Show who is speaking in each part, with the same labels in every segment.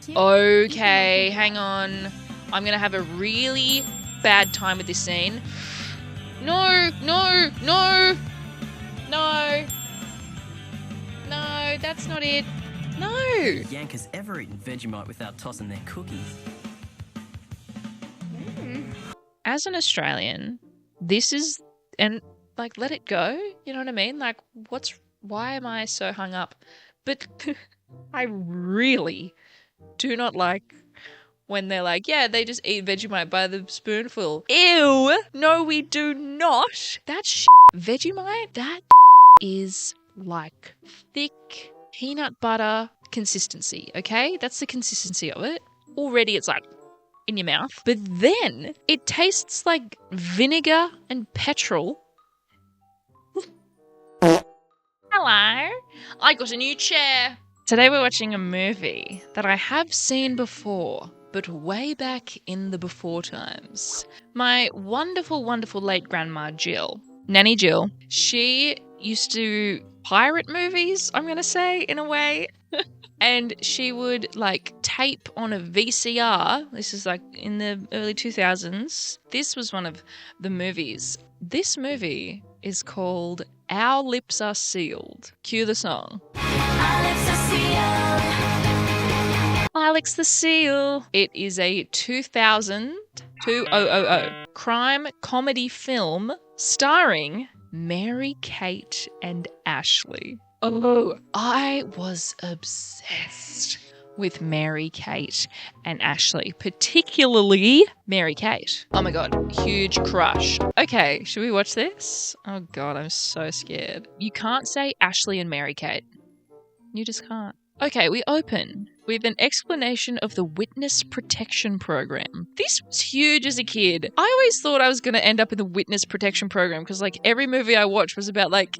Speaker 1: Okay, hang on. I'm gonna have a really bad time with this scene. No, no, no, no. No, that's not it. No.
Speaker 2: Yankers ever eaten Vegemite without tossing their cookies?
Speaker 1: As an Australian, this is, and like, let it go. You know what I mean? Like, why am I so hung up? But I really do not like when they're like, yeah, they just eat Vegemite by the spoonful. Ew. No, we do not. That's Vegemite, that is like thick peanut butter consistency, okay? That's the consistency of it. Already it's like in your mouth. But then it tastes like vinegar and petrol. Hello. I got a new chair. Today we're watching a movie that I have seen before, but way back in the before times. My wonderful, wonderful late grandma Jill, Nanny Jill, she used to pirate movies, I'm going to say, in a way. And she would like tape on a VCR. This is like in the early 2000s. This was one of the movies. This movie is called Our Lips Are Sealed. Cue the song. Alex the Seal. It is a 2000 crime comedy film starring Mary-Kate and Ashley. Oh, I was obsessed with Mary-Kate and Ashley, particularly Mary-Kate. Oh my god, huge crush. Okay, should we watch this? Oh god, I'm so scared. You can't say Ashley and Mary-Kate. You just can't. Okay, we open with an explanation of the Witness Protection Program. This was huge as a kid. I always thought I was going to end up in the Witness Protection Program because like every movie I watched was about like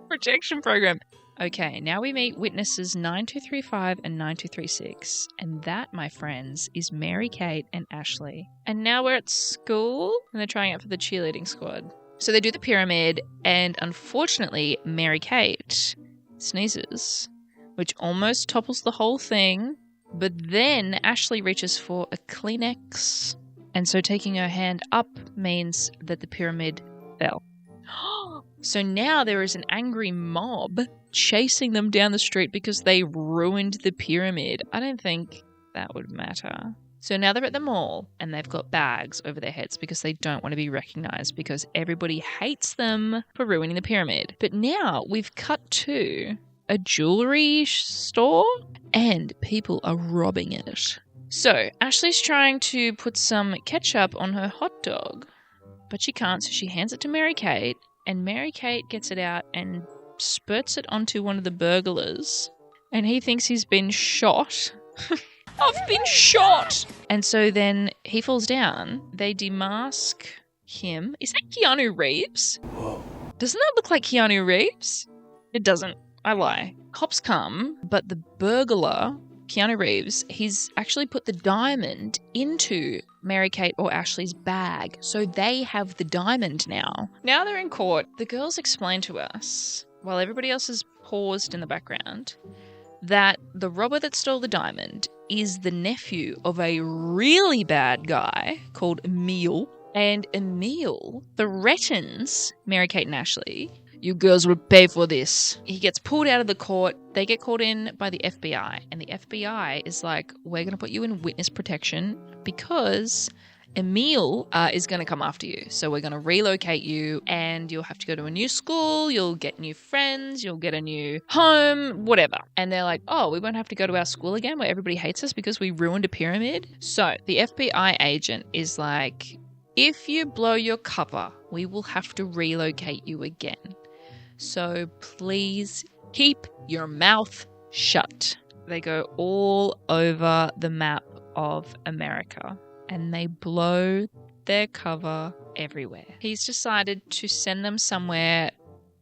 Speaker 1: protection program. Okay, now we meet witnesses 9235 and 9236. And that, my friends, is Mary-Kate and Ashley. And now we're at school and they're trying out for the cheerleading squad. So they do the pyramid and unfortunately Mary-Kate sneezes, which almost topples the whole thing. But then Ashley reaches for a Kleenex. And so taking her hand up means that the pyramid fell. So now there is an angry mob chasing them down the street because they ruined the pyramid. I don't think that would matter. So now they're at the mall and they've got bags over their heads because they don't want to be recognized because everybody hates them for ruining the pyramid. But now we've cut to a jewelry store and people are robbing it. So Ashley's trying to put some ketchup on her hot dog, but she can't, so she hands it to Mary-Kate. And Mary-Kate gets it out and spurts it onto one of the burglars. And he thinks he's been shot. I've been shot! And so then he falls down. They demask him. Is that Keanu Reeves? Whoa. Doesn't that look like Keanu Reeves? It doesn't. I lie. Cops come, but the burglar, Keanu Reeves, he's actually put the diamond into Mary-Kate or Ashley's bag. So they have the diamond now. Now they're in court. The girls explain to us, while everybody else is paused in the background, that the robber that stole the diamond is the nephew of a really bad guy called Emil. And Emil threatens Mary-Kate and Ashley. You girls will pay for this. He gets pulled out of the court. They get called in by the FBI. And the FBI is like, we're going to put you in witness protection because Emil is going to come after you. So we're going to relocate you and you'll have to go to a new school. You'll get new friends. You'll get a new home, whatever. And they're like, oh, we won't have to go to our school again where everybody hates us because we ruined a pyramid. So the FBI agent is like, if you blow your cover, we will have to relocate you again. So please keep your mouth shut. They go all over the map of America and they blow their cover everywhere. He's decided to send them somewhere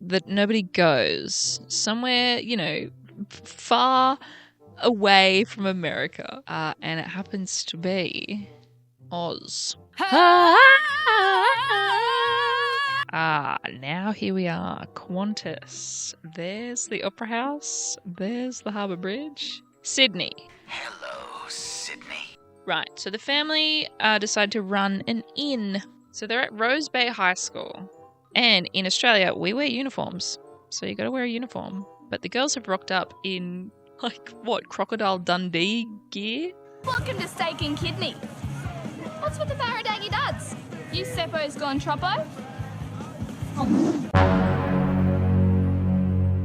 Speaker 1: that nobody goes. Somewhere, you know, far away from America. And it happens to be Oz. Now here we are, Qantas. There's the Opera House. There's the Harbour Bridge. Sydney.
Speaker 2: Hello.
Speaker 1: Right, so the family decide to run an inn. So they're at Rose Bay High School. And in Australia, we wear uniforms. So you got to wear a uniform. But the girls have rocked up in, Crocodile Dundee gear?
Speaker 3: Welcome to Steak and Kidney. What's with the Faradaggy duds? You Seppo's gone troppo?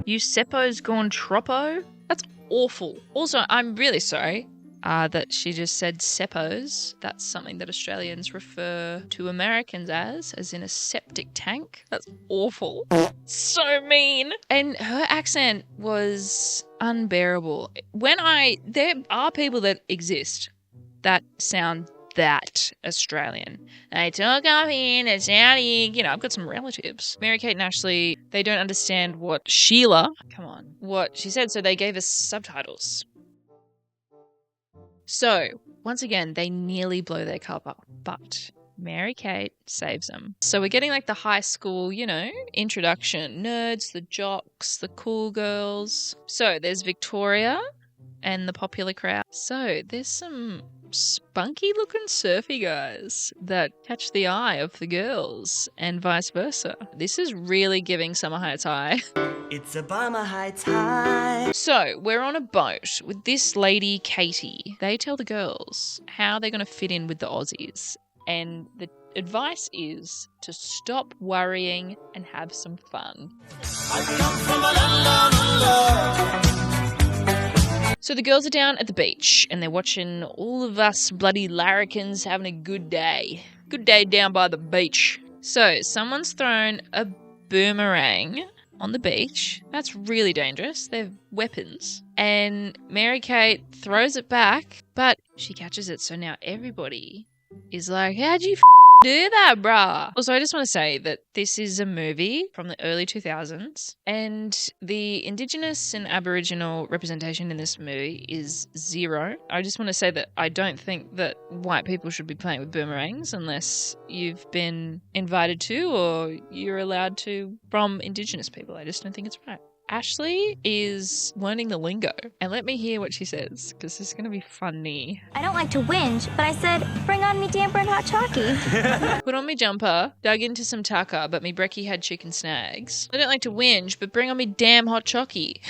Speaker 1: You Seppo's gone troppo? That's awful. Also, I'm really sorry that she just said Seppos. That's something that Australians refer to Americans as in a septic tank. That's awful. So mean. And her accent was unbearable. There are people that exist that sound that Australian. I talk up here and sounding, I've got some relatives. Mary-Kate and Ashley, they don't understand what what she said, so they gave us subtitles. So, once again, they nearly blow their cover, but Mary-Kate saves them. So we're getting the high school, introduction. Nerds, the jocks, the cool girls. So there's Victoria and the popular crowd. So there's some spunky looking surfy guys that catch the eye of the girls and vice versa. This is really giving Summer Heights High.
Speaker 4: It's a Bummer Heights High.
Speaker 1: So we're on a boat with this lady, Katie. They tell the girls how they're going to fit in with the Aussies. And the advice is to stop worrying and have some fun. I come from a land. So the girls are down at the beach and they're watching all of us bloody larrikins having a good day. Good day down by the beach. So someone's thrown a boomerang on the beach. That's really dangerous. They're weapons. And Mary-Kate throws it back, but she catches it. So now everybody is like, how'd you do that, brah? Also, I just want to say that this is a movie from the early 2000s and the Indigenous and Aboriginal representation in this movie is zero. I just want to say that I don't think that white people should be playing with boomerangs unless you've been invited to or you're allowed to from Indigenous people. I just don't think it's right. Ashley is learning the lingo, and let me hear what she says, because this is going to be funny.
Speaker 5: I don't like to whinge, but I said, bring on me damper and hot chalky.
Speaker 1: Put on me jumper, dug into some tucker, but me brekkie had chicken snags. I don't like to whinge, but bring on me damn hot chalky.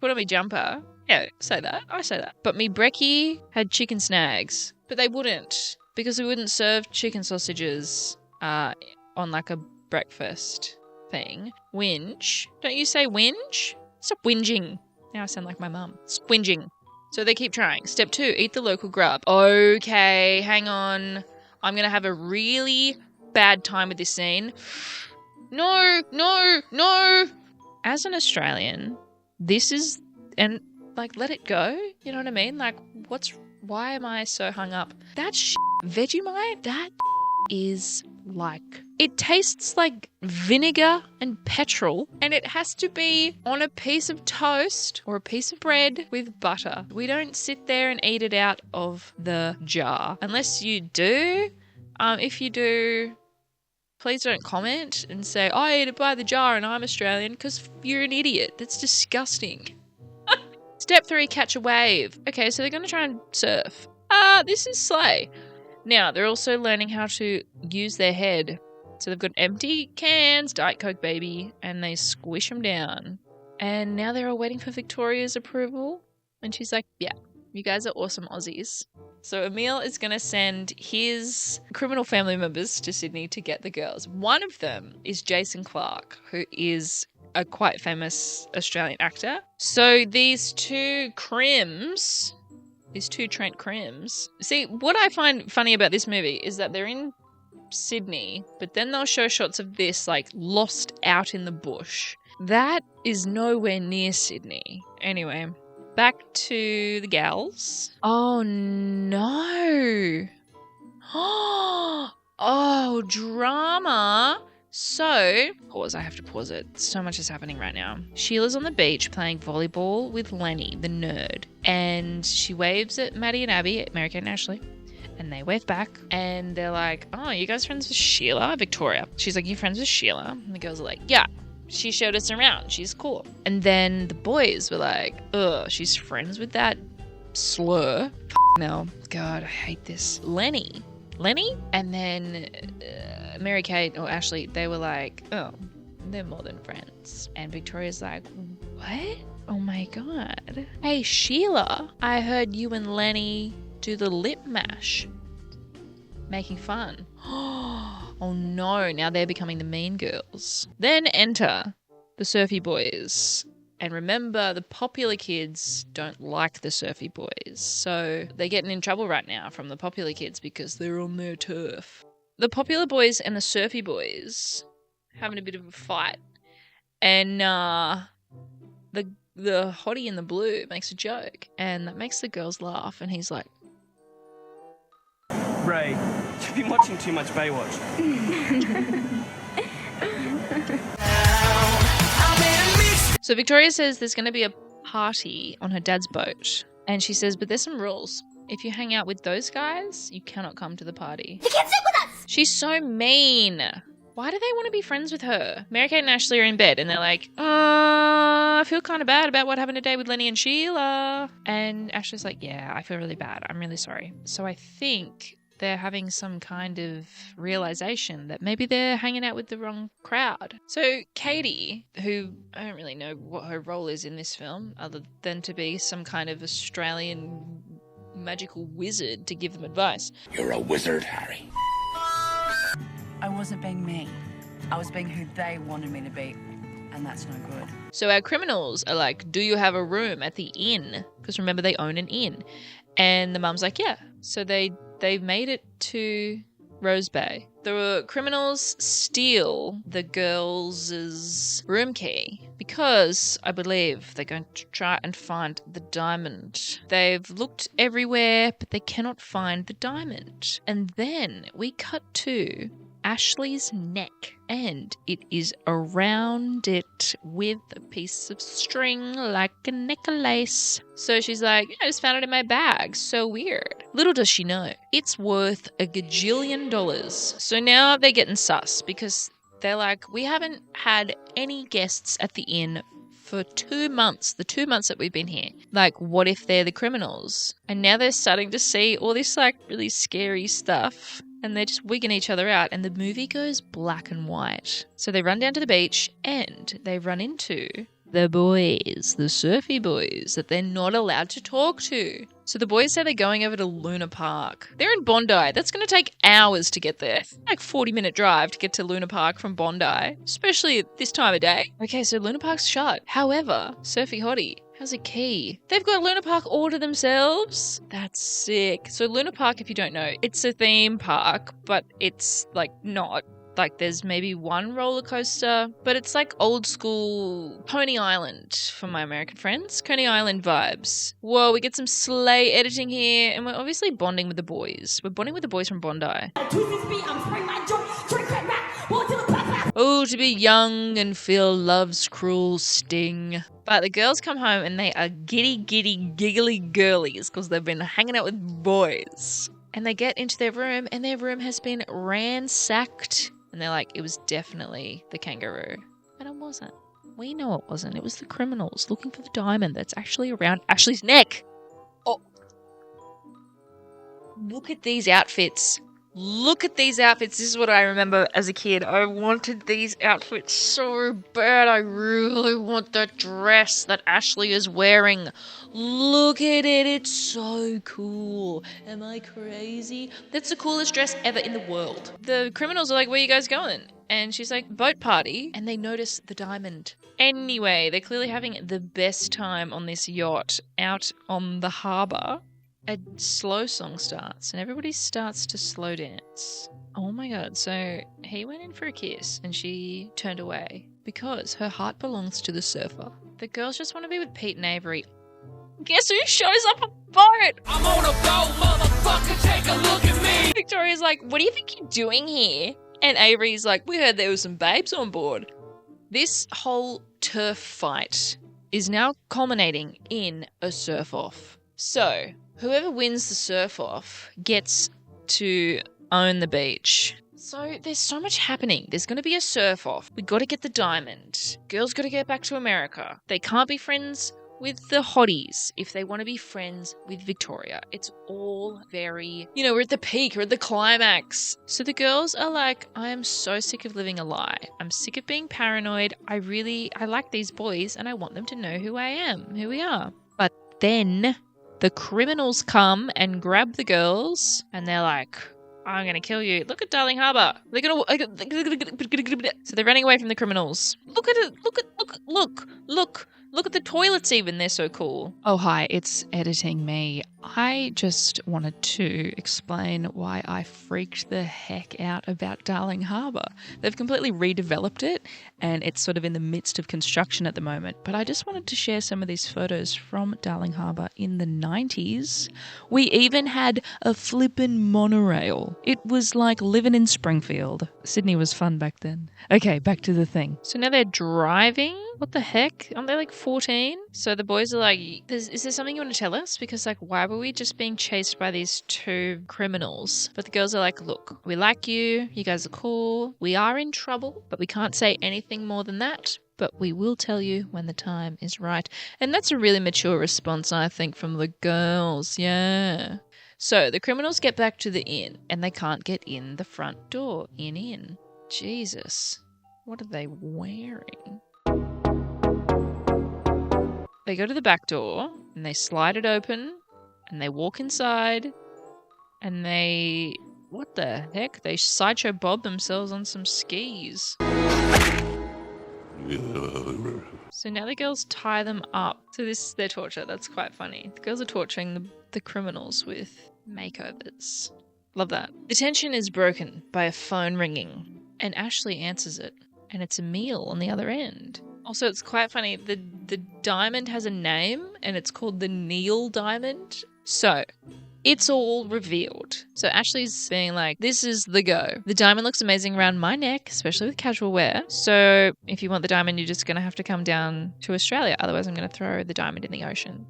Speaker 1: Put on me jumper. Yeah, say that. I say that. But me brekkie had chicken snags, but they wouldn't, because we wouldn't serve chicken sausages on a breakfast thing. Whinge. Don't you say whinge? Stop whinging. Now I sound like my mum. Stop whinging. So they keep trying. Step 2, eat the local grub. Okay, hang on. I'm going to have a really bad time with this scene. No. As an Australian, this is, and let it go. You know what I mean? Why am I so hung up? That Vegemite, that is it tastes like vinegar and petrol, and it has to be on a piece of toast or a piece of bread with butter. We don't sit there and eat it out of the jar. Unless you do. If you do, please don't comment and say, I eat it by the jar and I'm Australian, because you're an idiot. That's disgusting. Step 3, catch a wave. Okay, so they're going to try and surf. This is slay. Now, they're also learning how to use their head. So they've got empty cans, Diet Coke baby, and they squish them down. And now they're all waiting for Victoria's approval. And she's like, yeah, you guys are awesome Aussies. So Emil is going to send his criminal family members to Sydney to get the girls. One of them is Jason Clarke, who is a quite famous Australian actor. So these two Crims... These two Trent Crims. See, what I find funny about this movie is that they're in Sydney, but then they'll show shots of this, lost out in the bush. That is nowhere near Sydney. Anyway, back to the gals. Oh, no. Oh, drama. So, pause, I have to pause it. So much is happening right now. Sheila's on the beach playing volleyball with Lenny, the nerd. And she waves at Maddie and Abby, at Mary-Kate and Ashley. And they wave back. And they're like, oh, you guys friends with Sheila? Victoria. She's like, you friends with Sheila? And the girls are like, yeah. She showed us around. She's cool. And then the boys were like, ugh, she's friends with that slur. No, God, I hate this. Lenny, and then Mary-Kate or Ashley, they were like, oh, they're more than friends. And Victoria's like, what? Oh my God. Hey, Sheila, I heard you and Lenny do the lip mash. Making fun. Oh no, now they're becoming the mean girls. Then enter the surfy boys. And remember, the popular kids don't like the surfy boys. So they're getting in trouble right now from the popular kids because they're on their turf. The popular boys and the surfy boys having a bit of a fight. And the hottie in the blue makes a joke. And that makes the girls laugh. And he's like,
Speaker 4: Ray, you've been watching too much Baywatch.
Speaker 1: So Victoria says there's going to be a party on her dad's boat. And she says, but there's some rules. If you hang out with those guys, you cannot come to the party.
Speaker 5: You can't sit with us!
Speaker 1: She's so mean. Why do they want to be friends with her? Mary-Kate and Ashley are in bed and they're like, I feel kind of bad about what happened today with Lenny and Sheila. And Ashley's like, yeah, I feel really bad. I'm really sorry. So I think they're having some kind of realization that maybe they're hanging out with the wrong crowd. So Katie, who I don't really know what her role is in this film other than to be some kind of Australian magical wizard to give them advice.
Speaker 6: You're a wizard, Harry.
Speaker 7: I wasn't being me. I was being who they wanted me to be, and that's no good.
Speaker 1: So our criminals are like, do you have a room at the inn? Because remember, they own an inn. And the mum's like, yeah. So they've made it to Rose Bay. The criminals steal the girls' room key because I believe they're going to try and find the diamond. They've looked everywhere, but they cannot find the diamond. And then we cut to Ashley's neck, and it is around it with a piece of string like a necklace. So she's like, I just found it in my bag. So weird. Little does she know, it's worth $1 gajillion. So now they're getting sus because they're like, we haven't had any guests at the inn for 2 months, the 2 months that we've been here. Like, what if they're the criminals? And now they're starting to see all this like really scary stuff. And they're just wigging each other out, and the movie goes black and white. So they run down to the beach, and they run into the boys, the surfy boys, that they're not allowed to talk to. So the boys say they're going over to Luna Park. They're in Bondi. That's going to take hours to get there. Like 40-minute drive to get to Luna Park from Bondi, especially at this time of day. Okay, so Luna Park's shut. However, Surfy Hottie has a key. They've got Luna Park all to themselves. That's sick. So Luna Park, if you don't know, it's a theme park, but it's like not. Like there's maybe one roller coaster, but it's like old school Coney Island for my American friends. Coney Island vibes. Whoa, we get some sleigh editing here, and we're obviously bonding with the boys. We're bonding with the boys from Bondi. Oh, to be young and feel love's cruel sting. But the girls come home and they are giddy, giggly girlies because they've been hanging out with boys. And they get into their room and their room has been ransacked. And they're like, it was definitely the kangaroo. And it wasn't. We know it wasn't. It was the criminals looking for the diamond that's actually around Ashley's neck. Oh. Look at these outfits. Look at these outfits. This is what I remember as a kid. I wanted these outfits so bad. I really want that dress that Ashley is wearing. Look at it. It's so cool. Am I crazy? That's the coolest dress ever in the world. The criminals are like, where are you guys going? And she's like, boat party. And they notice the diamond. Anyway, they're clearly having the best time on this yacht out on the harbour. A slow song starts and everybody starts to slow dance. Oh my god, so he went in for a kiss and she turned away because her heart belongs to the surfer. The girls just want to be with Pete and Avery. Guess who shows up on a boat? I'm on a boat, motherfucker, take a look at me. Victoria's like, what do you think you're doing here? And Avery's like, we heard there was some babes on board. This whole turf fight is now culminating in a surf-off. So whoever wins the surf-off gets to own the beach. So there's so much happening. There's going to be a surf-off. We got to get the diamond. Girls got to get back to America. They can't be friends with the hotties if they want to be friends with Victoria. It's all very, we're at the peak, we're at the climax. So the girls are like, I am so sick of living a lie. I'm sick of being paranoid. I like these boys and I want them to know who I am, who we are. But then the criminals come and grab the girls and they're like, I'm going to kill you. Look at Darling Harbour. They're going to... So they're running away from the criminals. Look at it. Look at the toilets even. They're so cool. Oh, hi. It's editing me. I just wanted to explain why I freaked the heck out about Darling Harbour. They've completely redeveloped it and it's sort of in the midst of construction at the moment. But I just wanted to share some of these photos from Darling Harbour in the 90s. We even had a flippin' monorail. It was like living in Springfield. Sydney was fun back then. Okay, back to the thing. So now they're driving. What the heck? Aren't they like 14? So the boys are like, is there something you want to tell us? Because like, why were we just being chased by these two criminals? But the girls are like, look, we like you. You guys are cool. We are in trouble, but we can't say anything more than that. But we will tell you when the time is right. And that's a really mature response, I think, from the girls. Yeah. So the criminals get back to the inn and they can't get in the front door. In. Jesus. What are they wearing? They go to the back door and they slide it open and they walk inside and they... What the heck? They sideshow bob themselves on some skis. So now the girls tie them up. So this is their torture. That's quite funny. The girls are torturing the criminals with makeovers. Love that. The tension is broken by a phone ringing and Ashley answers it and it's Emil on the other end. Also, it's quite funny. The diamond has a name and it's called the Neil Diamond. So it's all revealed. So Ashley's being like, this is the go. The diamond looks amazing around my neck, especially with casual wear. So if you want the diamond, you're just going to have to come down to Australia. Otherwise, I'm going to throw the diamond in the ocean.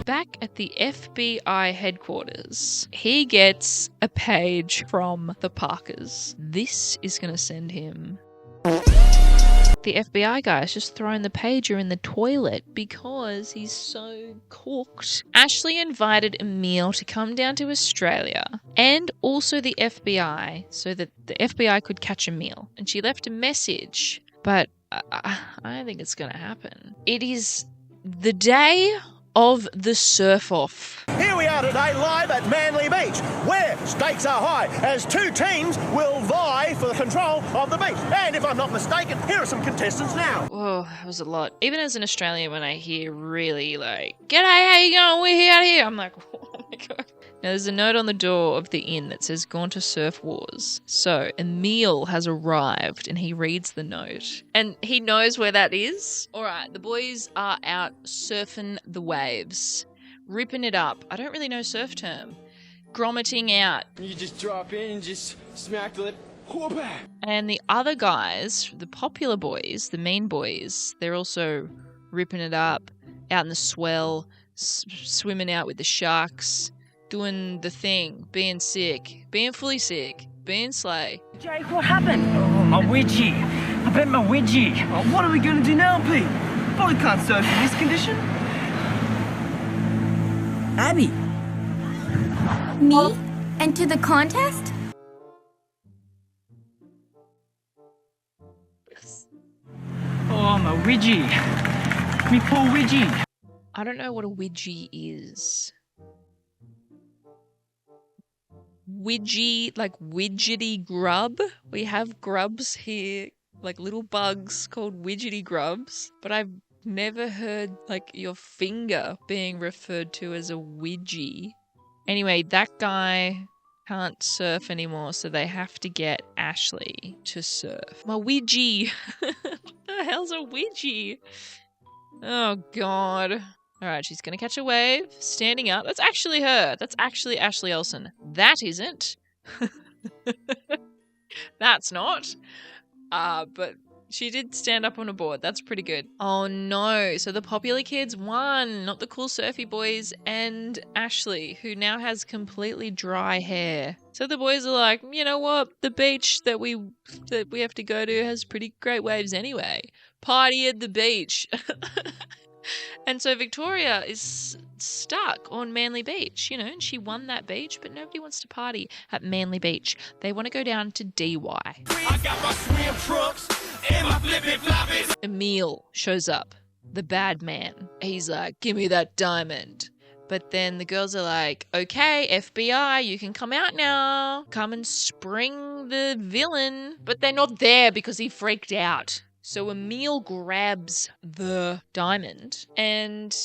Speaker 1: Back at the FBI headquarters, he gets a page from the Parkers. This is going to send him... The FBI guy's just thrown the pager in the toilet because he's so cooked. Ashley invited Emil to come down to Australia and also the FBI so that the FBI could catch Emil. And she left a message, but I don't think it's going to happen. It is the day of the surf-off.
Speaker 6: Here we are today live at Manly Beach, where stakes are high as two teams will vie for the control of the beach. And if I'm not mistaken, here are some contestants now.
Speaker 1: Whoa, that was a lot. Even as an Australian, when I hear really like, "G'day, how you going? We're here out here," I'm like, oh my god. Now there's a note on the door of the inn that says "Gone to Surf Wars." So Emil has arrived and he reads the note. And he knows where that is. Alright, the boys are out surfing the waves. Ripping it up. I don't really know surf term. Grommeting out.
Speaker 4: You just drop in and just smack the lip.
Speaker 1: And the other guys, the popular boys, the mean boys, they're also ripping it up, out in the swell, swimming out with the sharks, doing the thing, being sick, being fully sick, being slay.
Speaker 2: Jake, what happened? Oh, my wedgie. I bent my wedgie.
Speaker 4: Oh, what are we going to do now, Pete? Probably can't surf in this condition.
Speaker 2: Abby.
Speaker 5: Me? Enter the contest?
Speaker 2: Oh, my wedgie. Me poor wedgie.
Speaker 1: I don't know what a widgie is. Widgie, like widgety grub. We have grubs here, like little bugs called widgety grubs, but I've never heard like your finger being referred to as a widgie. Anyway, that guy can't surf anymore, so they have to get Ashley to surf. My widgie. What the hell's a widgie? Oh god. Alright, she's gonna catch a wave, standing up. That's actually her. That's actually Ashley Olsen. That isn't. That's not. But she did stand up on a board. That's pretty good. Oh no. So the popular kids won, not the cool surfy boys, and Ashley, who now has completely dry hair. So the boys are like, you know what? The beach that we have to go to has pretty great waves anyway. Party at the beach. And so Victoria is stuck on Manly Beach, you know, and she won that beach, but nobody wants to party at Manly Beach. They want to go down to DY.
Speaker 8: I got my swim trunks and my flippin' floppies.
Speaker 1: Emil shows up, the bad man. He's like, give me that diamond. But then the girls are like, okay, FBI, you can come out now. Come and spring the villain. But they're not there because he freaked out. So Emil grabs the diamond and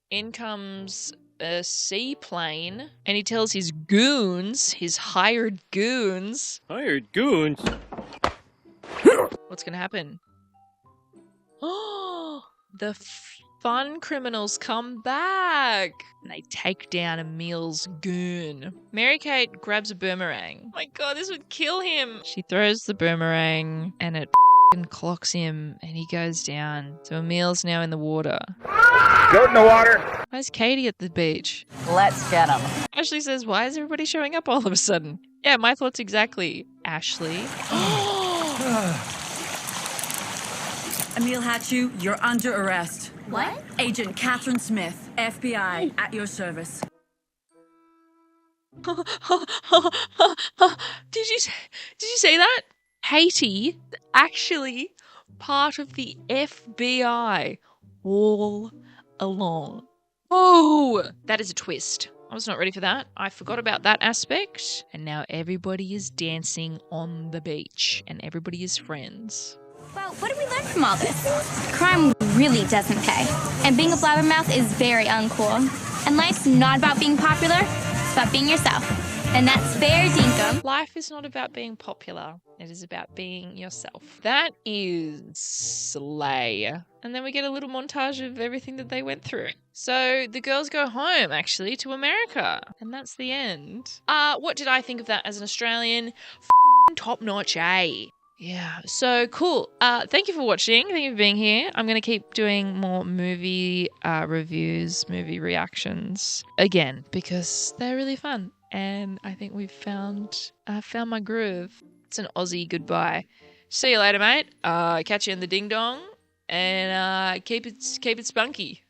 Speaker 1: in comes a seaplane and he tells his goons, his hired goons.
Speaker 9: Hired goons?
Speaker 1: What's going to happen? Oh, the fun criminals come back. And they take down Emil's goon. Mary-Kate grabs a boomerang. Oh my God, this would kill him. She throws the boomerang and it and clocks him and he goes down. So Emil's now in the water.
Speaker 9: Goat in the water.
Speaker 1: Where's Katie at the beach?
Speaker 7: Let's get him.
Speaker 1: Ashley says, why is everybody showing up all of a sudden? Yeah, my thoughts exactly. Ashley.
Speaker 7: Emil Hatchew, you're under arrest.
Speaker 5: What?
Speaker 7: Agent Catherine Smith, FBI, at your service.
Speaker 1: Did you say that? Haiti, actually part of the FBI all along. Oh, that is a twist. I was not ready for that. I forgot about that aspect. And now everybody is dancing on the beach and everybody is friends.
Speaker 5: Well, what did we learn from all this? Crime really doesn't pay. And being a blabbermouth is very uncool. And life's not about being popular, it's about being yourself. And that's fair dinkum.
Speaker 1: Life is not about being popular. It is about being yourself. That is slay. And then we get a little montage of everything that they went through. So the girls go home, actually, to America. And that's the end. What did I think of that as an Australian? Top notch, eh? Yeah, so cool. Thank you for watching. Thank you for being here. I'm going to keep doing more movie reviews, movie reactions again, because they're really fun. And I think I found my groove. It's an Aussie goodbye. See you later, mate. Catch you in the ding dong, and keep it spunky.